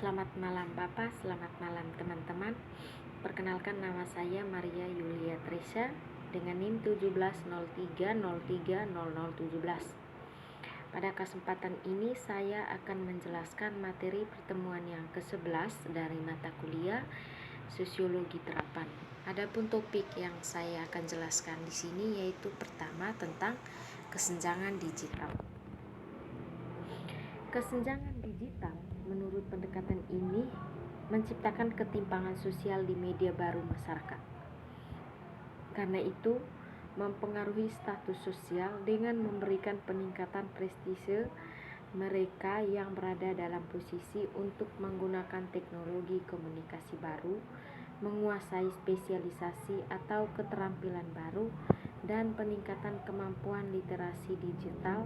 Selamat malam Bapak, selamat malam teman-teman. Perkenalkan, nama saya Maria Yulia Tresya dengan NIM 1703030017. Pada kesempatan ini saya akan menjelaskan materi pertemuan yang ke-11 dari mata kuliah Sosiologi Terapan. Adapun topik yang saya akan jelaskan di sini yaitu pertama tentang kesenjangan digital. Kesenjangan digital menurut pendekatan ini menciptakan ketimpangan sosial di media baru masyarakat. Karena itu, mempengaruhi status sosial dengan memberikan peningkatan prestise mereka yang berada dalam posisi untuk menggunakan teknologi komunikasi baru, menguasai spesialisasi atau keterampilan baru, dan peningkatan kemampuan literasi digital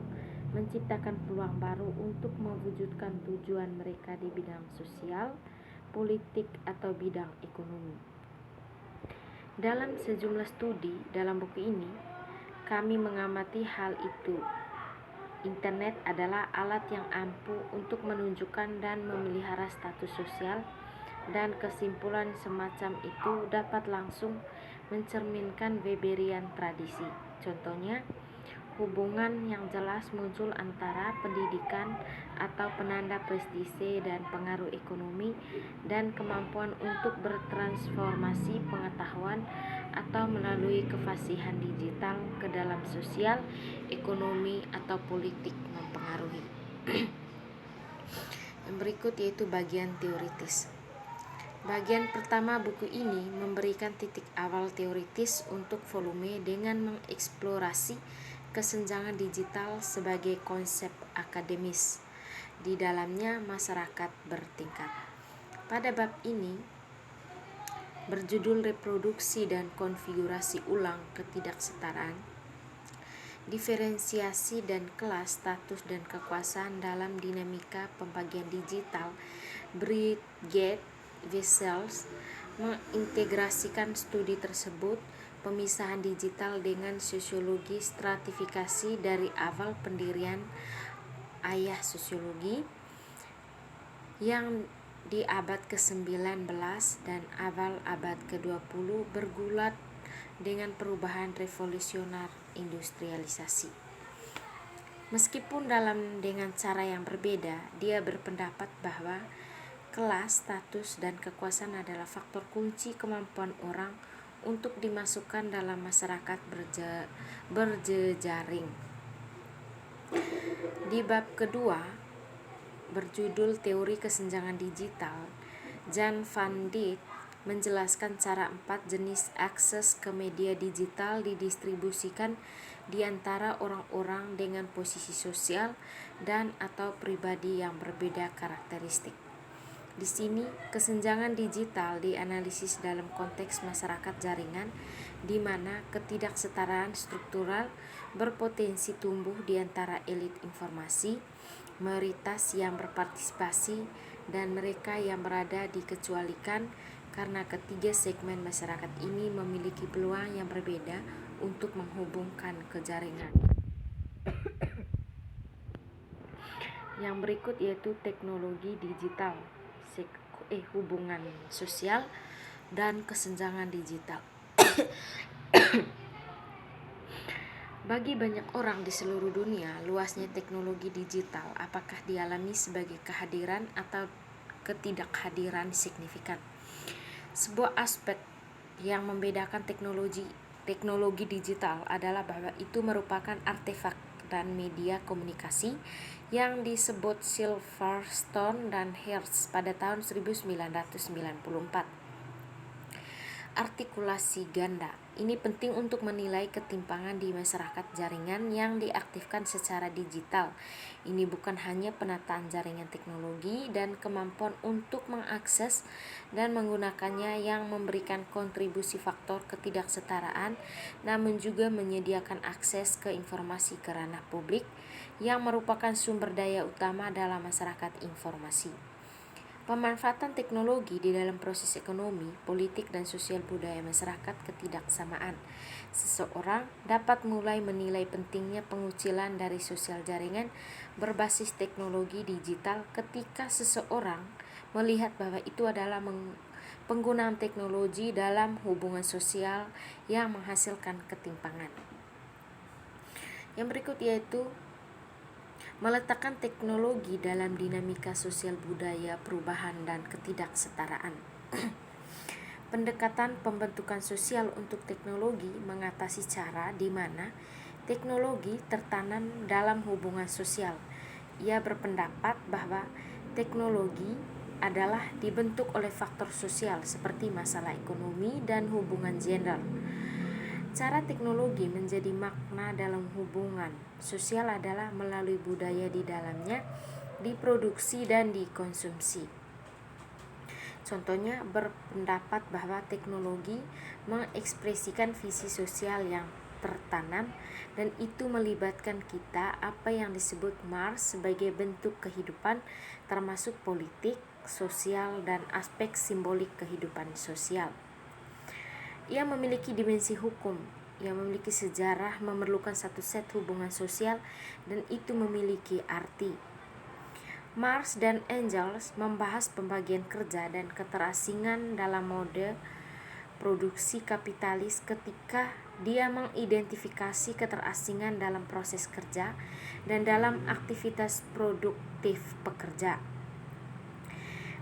menciptakan peluang baru untuk mewujudkan tujuan mereka di bidang sosial, politik, atau bidang ekonomi. Dalam sejumlah studi dalam buku ini, kami mengamati hal itu. Internet adalah alat yang ampuh untuk menunjukkan dan memelihara status sosial, dan kesimpulan semacam itu dapat langsung mencerminkan Weberian tradisi. Contohnya, hubungan yang jelas muncul antara pendidikan atau penanda prestise dan pengaruh ekonomi dan kemampuan untuk bertransformasi pengetahuan atau melalui kefasihan digital ke dalam sosial, ekonomi, atau politik mempengaruhi. Yang berikut yaitu bagian teoritis. Bagian pertama buku ini memberikan titik awal teoritis untuk volume dengan mengeksplorasi kesenjangan digital sebagai konsep akademis. Di dalamnya masyarakat bertingkat. Pada bab ini berjudul reproduksi dan konfigurasi ulang ketidaksetaraan, diferensiasi dan kelas, status dan kekuasaan dalam dinamika pembagian digital, Bridget Wessels mengintegrasikan studi tersebut, pemisahan digital dengan sosiologi stratifikasi dari awal pendirian ayah sosiologi yang di abad ke-19 dan awal abad ke-20 bergulat dengan perubahan revolusioner industrialisasi. Meskipun dengan cara yang berbeda, dia berpendapat bahwa kelas, status, dan kekuasaan adalah faktor kunci kemampuan orang untuk dimasukkan dalam masyarakat berjejaring. Di bab kedua, berjudul Teori Kesenjangan Digital, Jan van Dijk menjelaskan cara 4 jenis akses ke media digital didistribusikan di antara orang-orang dengan posisi sosial dan atau pribadi yang berbeda karakteristik. Di sini, kesenjangan digital dianalisis dalam konteks masyarakat jaringan, di mana ketidaksetaraan struktural berpotensi tumbuh di antara elit informasi, mayoritas yang berpartisipasi, dan mereka yang berada dikecualikan, karena ketiga segmen masyarakat ini memiliki peluang yang berbeda untuk menghubungkan ke jaringan. Yang berikut yaitu teknologi digital, hubungan sosial, dan kesenjangan digital. Bagi banyak orang di seluruh dunia, luasnya teknologi digital apakah dialami sebagai kehadiran atau ketidakhadiran signifikan. Sebuah aspek yang membedakan teknologi digital adalah bahwa itu merupakan artefak dan media komunikasi yang disebut Silverstone dan Hertz pada tahun 1994. Artikulasi ganda ini penting untuk menilai ketimpangan di masyarakat jaringan yang diaktifkan secara digital. Ini bukan hanya penataan jaringan teknologi dan kemampuan untuk mengakses dan menggunakannya yang memberikan kontribusi faktor ketidaksetaraan, namun juga menyediakan akses ke informasi ke ranah publik yang merupakan sumber daya utama dalam masyarakat informasi. Pemanfaatan teknologi di dalam proses ekonomi, politik, dan sosial budaya masyarakat ketidaksamaan. Seseorang dapat mulai menilai pentingnya pengucilan dari sosial jaringan berbasis teknologi digital ketika seseorang melihat bahwa itu adalah penggunaan teknologi dalam hubungan sosial yang menghasilkan ketimpangan. Yang berikut yaitu meletakkan teknologi dalam dinamika sosial budaya, perubahan, dan ketidaksetaraan. Pendekatan pembentukan sosial untuk teknologi mengatasi cara di mana teknologi tertanam dalam hubungan sosial. Ia berpendapat bahwa teknologi adalah dibentuk oleh faktor sosial seperti masalah ekonomi dan hubungan gender. Cara teknologi menjadi makna dalam hubungan sosial adalah melalui budaya di dalamnya, diproduksi dan dikonsumsi. Contohnya berpendapat bahwa teknologi mengekspresikan visi sosial yang tertanam dan itu melibatkan kita apa yang disebut Marx sebagai bentuk kehidupan termasuk politik, sosial, dan aspek simbolik kehidupan sosial. Ia memiliki dimensi hukum, ia memiliki sejarah, memerlukan satu set hubungan sosial, dan itu memiliki arti. Marx dan Engels membahas pembagian kerja dan keterasingan dalam mode produksi kapitalis ketika dia mengidentifikasi keterasingan dalam proses kerja dan dalam aktivitas produktif pekerja.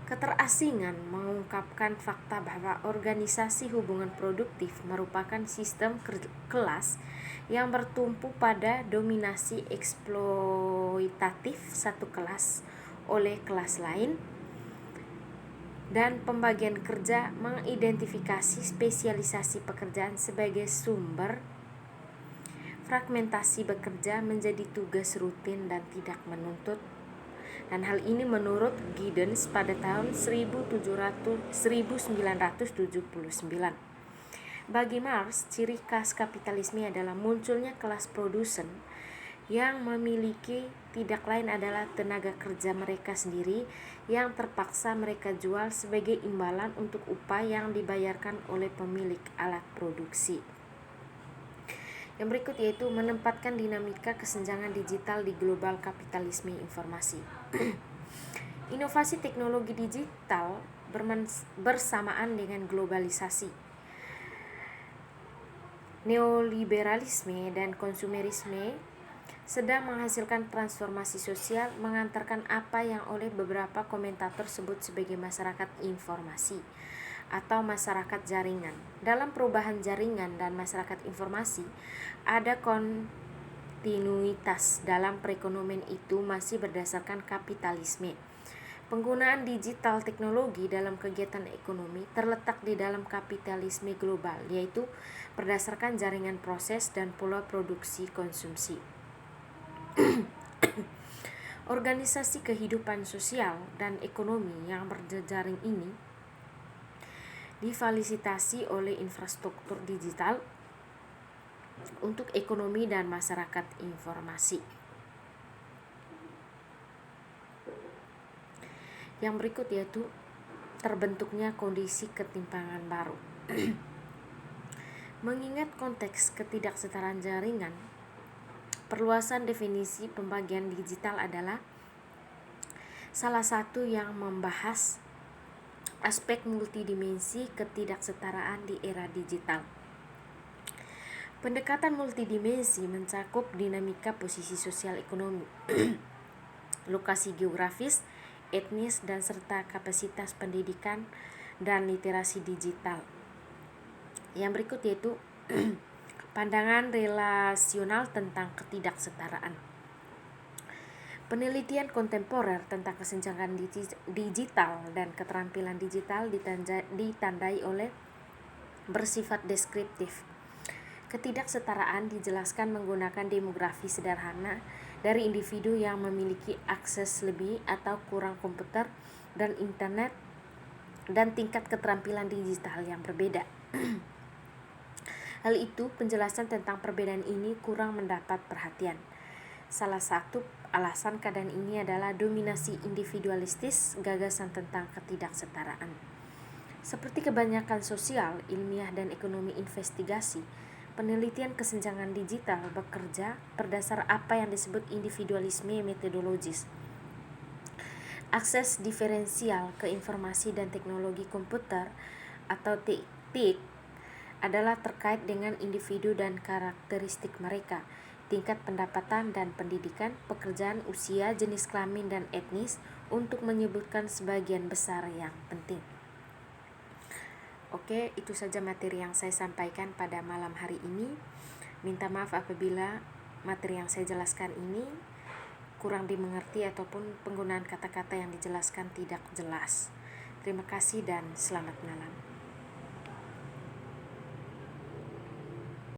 Keterasingan mengungkapkan fakta bahwa organisasi hubungan produktif merupakan sistem kelas yang bertumpu pada dominasi eksploitatif satu kelas oleh kelas lain, dan pembagian kerja mengidentifikasi spesialisasi pekerjaan sebagai sumber fragmentasi bekerja menjadi tugas rutin dan tidak menuntut. Dan hal ini menurut Giddens pada tahun 1979. Bagi Marx, ciri khas kapitalisme adalah munculnya kelas produsen yang memiliki tidak lain adalah tenaga kerja mereka sendiri yang terpaksa mereka jual sebagai imbalan untuk upah yang dibayarkan oleh pemilik alat produksi. Yang berikut yaitu menempatkan dinamika kesenjangan digital di global kapitalisme informasi. Inovasi teknologi digital bersamaan dengan globalisasi, neoliberalisme, dan konsumerisme sedang menghasilkan transformasi sosial, mengantarkan apa yang oleh beberapa komentator sebut sebagai masyarakat informasi atau masyarakat jaringan. Dalam perubahan jaringan dan masyarakat informasi, ada kontinuitas dalam perekonomian itu masih berdasarkan kapitalisme. Penggunaan digital teknologi dalam kegiatan ekonomi terletak di dalam kapitalisme global, yaitu berdasarkan jaringan proses dan pola produksi konsumsi. Organisasi kehidupan sosial dan ekonomi yang berjejaring ini difasilitasi oleh infrastruktur digital untuk ekonomi dan masyarakat informasi. Yang berikut yaitu terbentuknya kondisi ketimpangan baru. Mengingat konteks ketidaksetaraan jaringan, perluasan definisi pembagian digital adalah salah satu yang membahas aspek multidimensi ketidaksetaraan di era digital. Pendekatan multidimensi mencakup dinamika posisi sosial ekonomi, lokasi geografis, etnis, dan serta kapasitas pendidikan dan literasi digital. Yang berikut yaitu pandangan relasional tentang ketidaksetaraan. Penelitian kontemporer tentang kesenjangan digital dan keterampilan digital ditandai oleh bersifat deskriptif. Ketidaksetaraan dijelaskan menggunakan demografi sederhana dari individu yang memiliki akses lebih atau kurang komputer dan internet dan tingkat keterampilan digital yang berbeda. Hal itu, penjelasan tentang perbedaan ini kurang mendapat perhatian. Salah satu alasan keadaan ini adalah dominasi individualistis, gagasan tentang ketidaksetaraan. Seperti kebanyakan sosial, ilmiah, dan ekonomi investigasi, penelitian kesenjangan digital bekerja berdasar apa yang disebut individualisme metodologis. Akses diferensial ke informasi dan teknologi komputer atau TIK adalah terkait dengan individu dan karakteristik mereka, tingkat pendapatan dan pendidikan, pekerjaan, usia, jenis kelamin, dan etnis, untuk menyebutkan sebagian besar yang penting. Oke, itu saja materi yang saya sampaikan pada malam hari ini. Minta maaf apabila materi yang saya jelaskan ini kurang dimengerti ataupun penggunaan kata-kata yang dijelaskan tidak jelas. Terima kasih dan selamat malam.